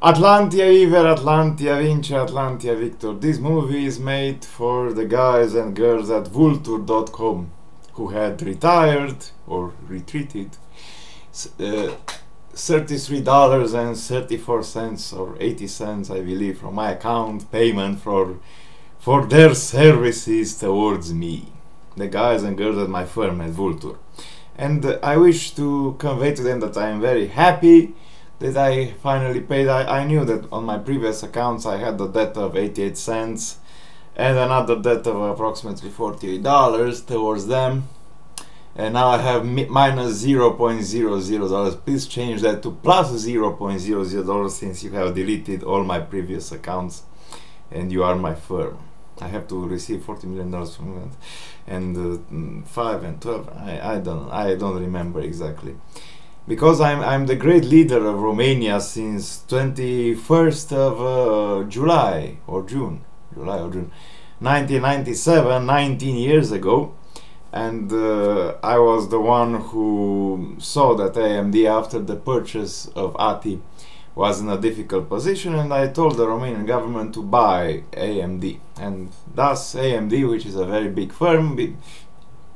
Atlantia Viver, Atlantia Vince, Atlantia Victor. This movie is made for the guys and girls at Vultur.com who had retired or retreated $33.34 or 80 cents, I believe, from my account payment for their services towards me, the guys and girls at my firm at Vultur. And I wish to convey to them that I am very happy that I finally paid. I knew that on my previous accounts I had a debt of 88 cents and another debt of approximately $48 towards them, and now I have minus $0.00. Please change that to plus $0.00 since you have deleted all my previous accounts and you are my firm. I have to receive $40 million from that, and 5 and 12, I don't remember exactly, because I'm the great leader of Romania since 21st of July or June 1997, 19 years ago. And I was the one who saw that AMD, after the purchase of ATI, was in a difficult position, and I told the Romanian government to buy AMD, and thus AMD, which is a very big firm,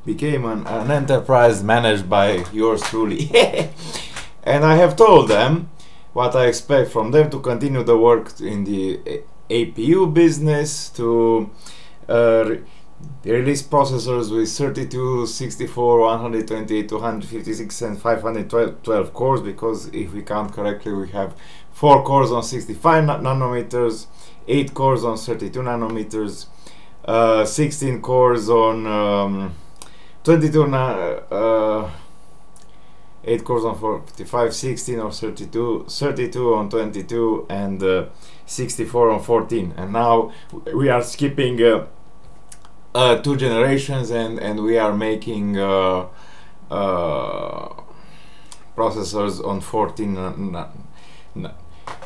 became an enterprise managed by yours truly. And I have told them what I expect from them: to continue the work in the APU business, to release processors with 32, 64, 128, 256 and 512 cores, because if we count correctly we have 4 cores on 65 nanometers, 8 cores on 32 nanometers, 16 cores on 8 cores on 45, 16 or 32, 32 on 22, and 64 on 14. And now we are skipping 2 generations, and we are making processors on 14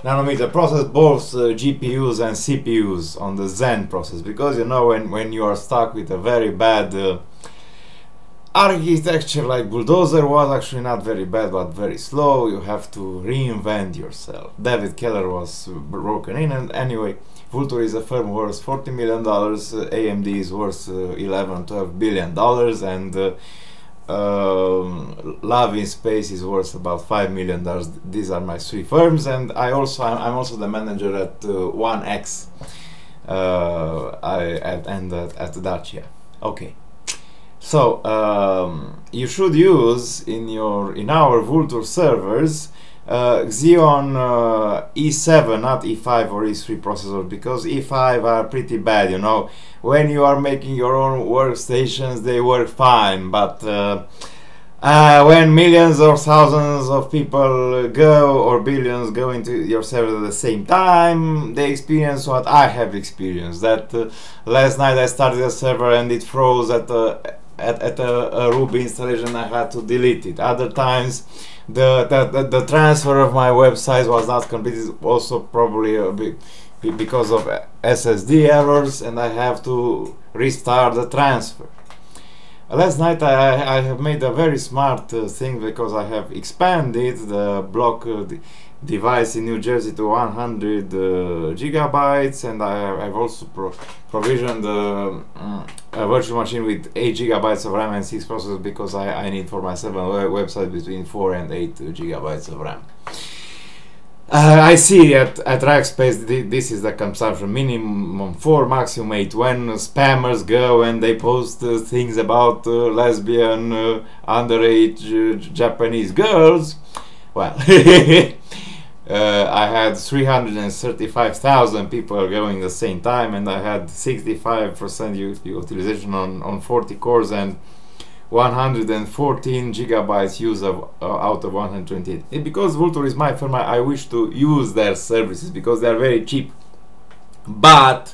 nanometer process, both GPUs and CPUs on the Zen process, because you know, when you are stuck with a very bad architecture like Bulldozer was actually not very bad but very slow, you have to reinvent yourself. David Keller was broken in, and anyway, Vultur is a firm worth $40 million, AMD is worth $11-12 billion, and Love in Space is worth about $5 million. These are my 3 firms, and I'm also the manager at 1X at Dacia. Okay. So you should use in our Vultur servers Xeon E7, not E5 or E3 processors, because E5 are pretty bad, you know. When you are making your own workstations they work fine, but when millions or thousands of people go, or billions, go into your server at the same time, they experience what I have experienced. That last night I started a server and it froze at a Ruby installation, I had to delete it. Other times the transfer of my website was not completed, also probably because of SSD errors, and I have to restart the transfer. Last night I have made a very smart thing, because I have expanded the block device in New Jersey to 100 gigabytes, and I've also provisioned a virtual machine with 8 gigabytes of RAM and 6 processors, because I need for my 7 websites between 4 and 8 gigabytes of RAM. I see at Rackspace this is the consumption: minimum 4, maximum 8. When spammers go and they post things about lesbian underage Japanese girls, well, I had 335,000 people going the same time, and I had 65% utilization on 40 cores and 114 gigabytes use of out of 128. Because Vultur is my firm, I wish to use their services because they are very cheap. But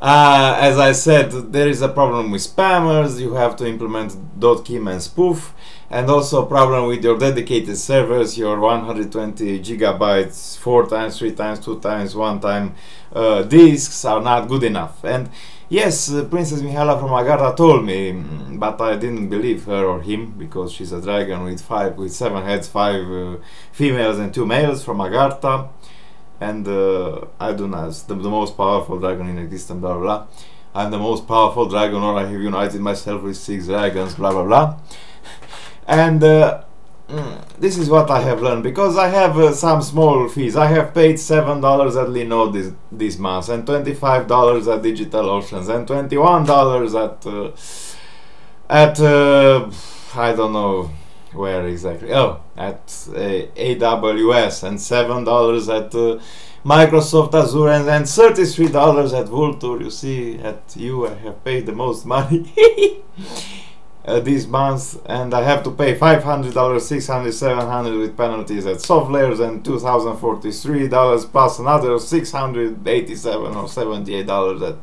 as I said, there is a problem with spammers. You have to implement .kim and spoof, and also a problem with your dedicated servers. Your 120 gigabytes 4 times, 3 times, 2 times, 1 time disks are not good enough. And yes, Princess Mihaela from Agartha told me, but I didn't believe her or him, because she's a dragon with 7 heads, 5 females and 2 males from Agartha. and I do not the most powerful dragon in existence, blah blah blah. I'm the most powerful dragon, or I have united myself with 6 dragons, blah blah blah. And this is what I have learned, because I have some small fees. I have paid $7 at Linode this month, and $25 at DigitalOcean, and $21 at I don't know where exactly. Oh, at AWS, and $7 at Microsoft Azure, and then $33 at Vultur. You see, at you I have paid the most money this month, and I have to pay $500, $600, $700 with penalties at SoftLayers, and $2,043 plus another $687 or $78 at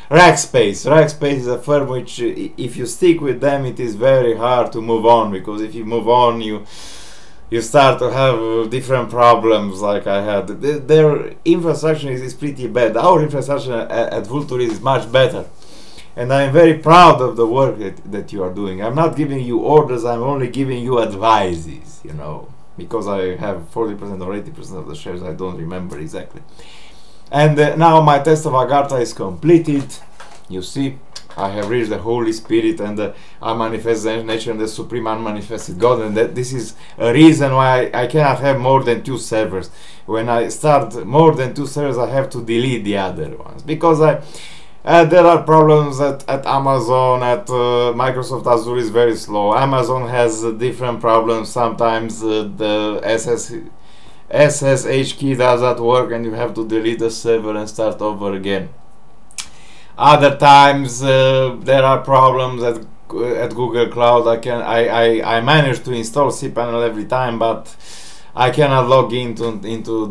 Rackspace. Rackspace is a firm which, if you stick with them, it is very hard to move on, because if you move on, you start to have different problems like I had. Their infrastructure is pretty bad. Our infrastructure at Vultur is much better. And I'm very proud of the work that you are doing. I'm not giving you orders, I'm only giving you advices, you know, because I have 40% or 80% of the shares, I don't remember exactly. And now my test of Agartha is completed. You see, I have reached the Holy Spirit, and I manifest the nature and the supreme unmanifested God, and that this is a reason why I cannot have more than 2 servers. When I start more than 2 servers, I have to delete the other ones, because there are problems at Amazon, at Microsoft Azure is very slow. Amazon has different problems. Sometimes the SSH key does not work, and you have to delete the server and start over again. Other times there are problems at Google Cloud. I manage to install cPanel every time, but I cannot log into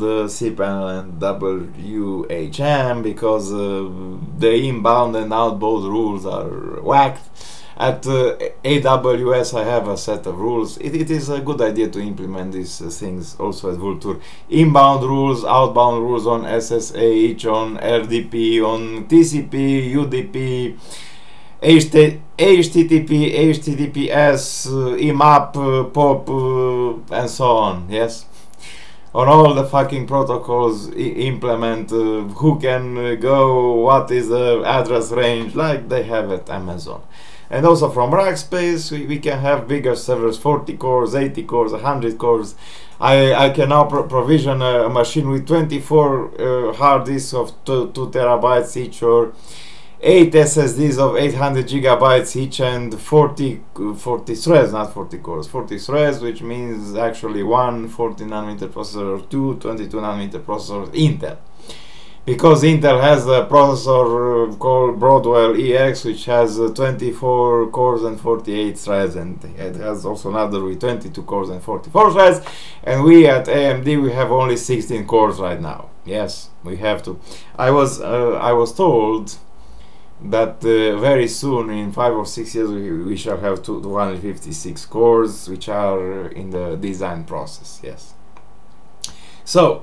the cPanel and WHM because the inbound and outbound rules are whacked. At AWS I have a set of rules. It is a good idea to implement these things also at Vultur. Inbound rules, outbound rules on SSH, on RDP, on TCP, UDP, HTTP, HTTPS, IMAP, POP, and so on. Yes, on all the fucking protocols implement who can go, what is the address range, like they have at Amazon. And also from Rackspace we can have bigger servers, 40 cores, 80 cores, 100 cores. I can now provision a machine with 24 hard disks of 2 terabytes each, or 8 SSDs of 800 gigabytes each, and 40 threads, not 40 cores, 40 threads, which means actually one 40 nanometer processor or two 22 nanometer processors Intel. Because Intel has a processor called Broadwell EX, which has 24 cores and 48 threads, and it has also another with 22 cores and 44 threads, and we at AMD we have only 16 cores right now. Yes, we have to. I was told that very soon, in 5 or 6 years, we shall have 256 cores, which are in the design process. Yes. So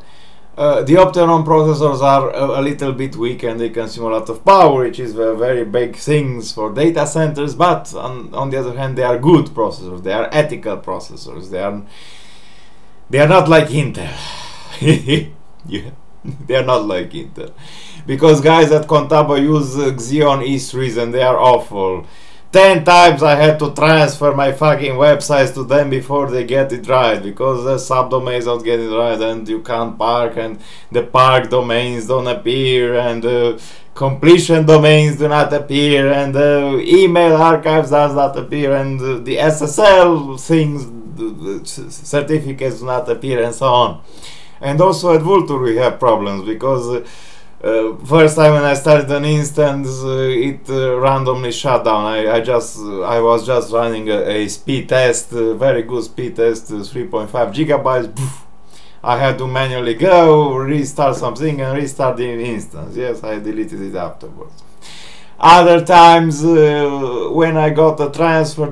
the Opteron processors are a little bit weak, and they consume a lot of power, which is very big things for data centers. But on the other hand, they are good processors. They are ethical processors. They are not like Intel. Yeah. They are not like Intel, because guys at Contabo use Xeon E3s and they are awful. 10 times I had to transfer my fucking websites to them before they get it right, because the subdomains don't get it right, and you can't park, and the park domains don't appear, and completion domains do not appear, and email archives does not appear, and the SSL things, the certificates do not appear, and so on. And also at Vultur we have problems, because first time when I started an instance, it randomly shut down. I was just running a speed test, very good speed test, 3.5 gigabytes. I had to manually go, restart something, and restart the instance. Yes, I deleted it afterwards. Other times when I got the transfer,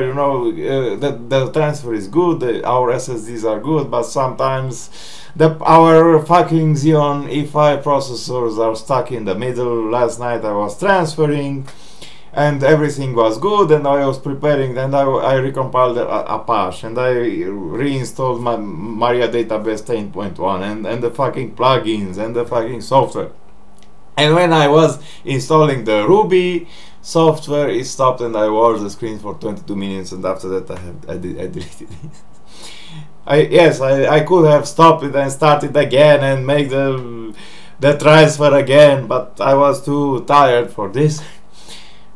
you know, the transfer is good, our SSDs are good, but sometimes our fucking Xeon E5 processors are stuck in the middle. Last night I was transferring, and everything was good, and I was preparing, and I recompiled Apache, and I reinstalled my Maria database 10.1, and the fucking plugins and the fucking software. And when I was installing the Ruby software, it stopped, and I watched the screen for 22 minutes, and after that I deleted it. I could have stopped it and started again and make the transfer again, but I was too tired for this.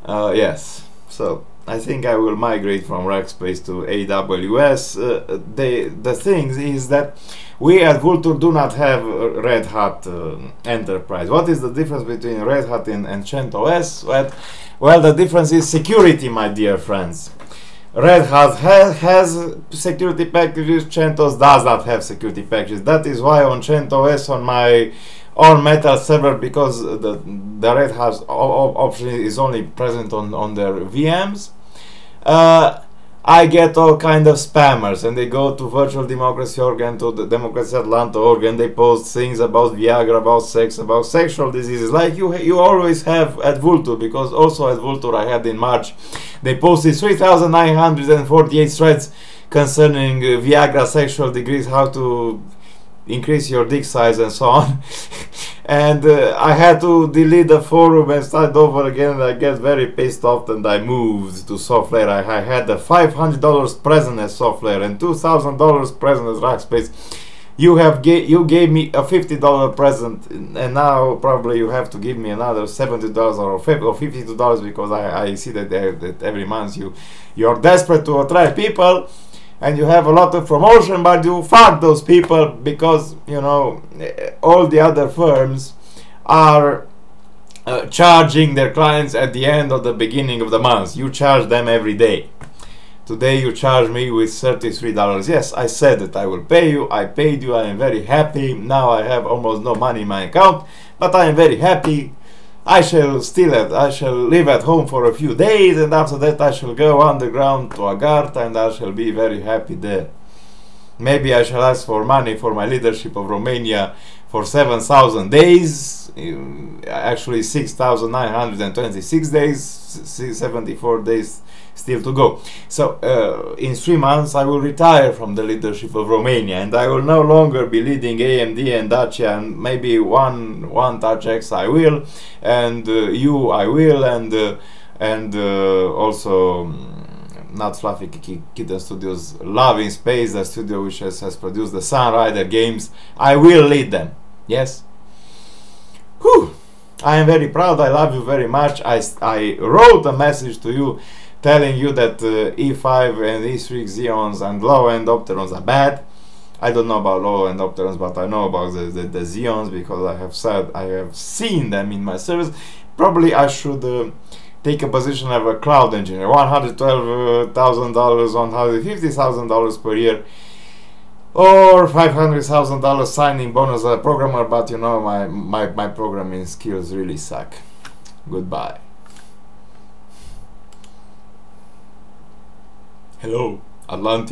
Yes, so I think I will migrate from Rackspace to AWS. The thing is that we at Vultur do not have Red Hat Enterprise. What is the difference between Red Hat and CentOS? Well, the difference is security, my dear friends. Red Hat has security packages, CentOS does not have security packages. That is why on CentOS, on my all-metal server, because the Red Hat option is only present on their VMs, I get all kind of spammers, and they go to Virtual Democracy Org and to the Democracy Atlanta org, and they post things about Viagra, about sex, about sexual diseases, like you always have at Vultur, because also at Vultur I had in March, they posted 3,948 threads concerning Viagra, sexual degrees, how to increase your dick size and so on. And I had to delete the forum and start over again, and I get very pissed off, and I moved to Software. I had the $500 present as Software and $2,000 present as Rackspace. You gave me a $50 present, and now probably you have to give me another $70 or $52, because I see that every month you're desperate to attract people, and you have a lot of promotion, but you fuck those people, because you know all the other firms are charging their clients at the end or the beginning of the month. You charge them every day. Today you charge me with $33. Yes, I said that I will pay you. I paid you. I am very happy. Now I have almost no money in my account, but I am very happy. I shall live at home for a few days, and after that I shall go underground to Agartha, and I shall be very happy there. Maybe I shall ask for money for my leadership of Romania for 7,000 days, actually 6,926 days, 74 days still to go. So in 3 months I will retire from the leadership of Romania, and I will no longer be leading AMD and Dacia, and maybe one Touch X I will, and you I will, and also not Fluffy Kitten Studios, Love in Space, the studio which has produced the Sunrider games, I will lead them. Yes. Whew. I am very proud. I love you very much. I wrote a message to you telling you that E5 and E3 Xeons and low-end Opterons are bad. I don't know about low-end Opterons, but I know about the Xeons, because I have seen them in my service. Probably I should take a position of a cloud engineer. $112,000, $150,000 per year, or $500,000 signing bonus as a programmer. But you know, my programming skills really suck. Goodbye. Hello, Atlantic.